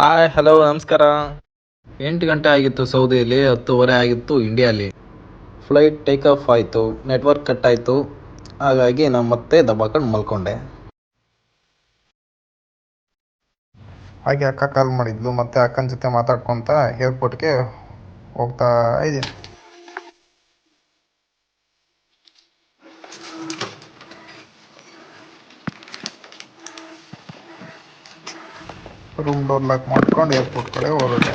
Hi hello ನಮಸ್ಕಾರ. 8 ಗಂಟೆ ಆಗಿತ್ತು ಸೌದಿಯಲ್ಲಿ, 10:30 ಆಗಿತ್ತು ಇಂಡಿಯಾಲಿ. ಫ್ಲೈಟ್ ಟೇಕ್ ಆಫ್ ಆಯಿತು, ನೆಟ್ವರ್ಕ್ ಕಟ್ ಆಯಿತು. ಹಾಗಾಗಿ ನಾನು ಮತ್ತೆ ದಬ್ಬಾಕೊಂಡು ಮಲ್ಕೊಂಡೆ. ಹಾಗೆ ಅಕ್ಕ ಕಾಲ್ ಮಾಡಿದ್ಲು, ಮತ್ತೆ ಅಕ್ಕನ ಜೊತೆ ಮಾತಾಡ್ಕೊತ ಏರ್ಪೋರ್ಟ್ಗೆ ಹೋಗ್ತಾ ಇದ್ದೀನಿ. ರೂಮ್ ಡೋರ್ ಲಾಕ್ ಮಾಡ್ಕೊಂಡು ಏರ್ಪೋರ್ಟ್ ಕಡೆ ಹೊರಟೆ.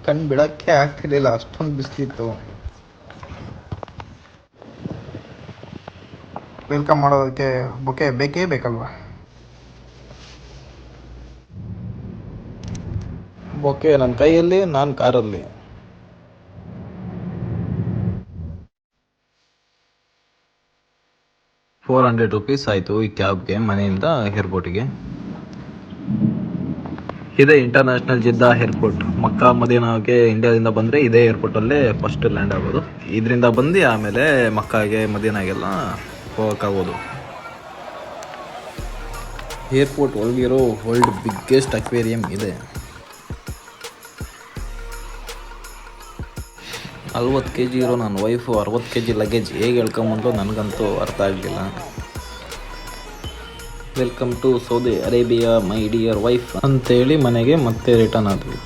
ಕಣ್ಣು ಬಿಡೋಕ್ಕೆ ಆಗ್ತಿರ್ಲಿಲ್ಲ, ಅಷ್ಟೊಂದು ಬಿಸಿಲಿತ್ತು. ವೆಲ್ಕಮ್ ಮಾಡೋದಕ್ಕೆ ಬೊಕ್ಕೆ ಬೇಕೇ ಬೇಕಲ್ವಾ. ಬೊಕ್ಕೆ ನನ್ನ ಕೈಯಲ್ಲಿ, ನಾನು ಕಾರಲ್ಲಿ. ₹400 ಆಯಿತು ಈ ಕ್ಯಾಬ್ಗೆ ಮನೆಯಿಂದ ಏರ್ಪೋರ್ಟಿಗೆ. ಇದೇ ಇಂಟರ್ನ್ಯಾಷನಲ್ ಜಿದ್ದಾ ಏರ್ಪೋರ್ಟ್. ಮಕ್ಕಾ ಮದೀನಾಗೆ ಇಂಡಿಯಾದಿಂದ ಬಂದರೆ ಇದೇ ಏರ್ಪೋರ್ಟಲ್ಲೇ ಫಸ್ಟ್ ಲ್ಯಾಂಡ್ ಆಗೋದು. ಇದರಿಂದ ಬಂದು ಆಮೇಲೆ ಮಕ್ಕಾಗೆ ಮದೀನಾಗೆಲ್ಲ ಹೋಗೋಕ್ಕಾಗೋದು. ಏರ್ಪೋರ್ಟ್ ಒಳಗಿರೋ ವರ್ಲ್ಡ್ ಬಿಗ್ಗೆಸ್ಟ್ ಅಕ್ವೇರಿಯಂ ಇದೆ. 40 kg ಇರೋ ನನ್ನ ವೈಫು 60 kg ಲಗೇಜ್ ಹೇಗೆ ಹೇಳ್ಕೊಂಬಂದು ನನಗಂತೂ ಅರ್ಥ ಆಗಲಿಲ್ಲ. Welcome to Saudi Arabia my dear wife ಅಂತೇಳಿ ಮನೆಗೆ ಮತ್ತೆ ರಿಟರ್ನ್ ಆದ್ವಿ.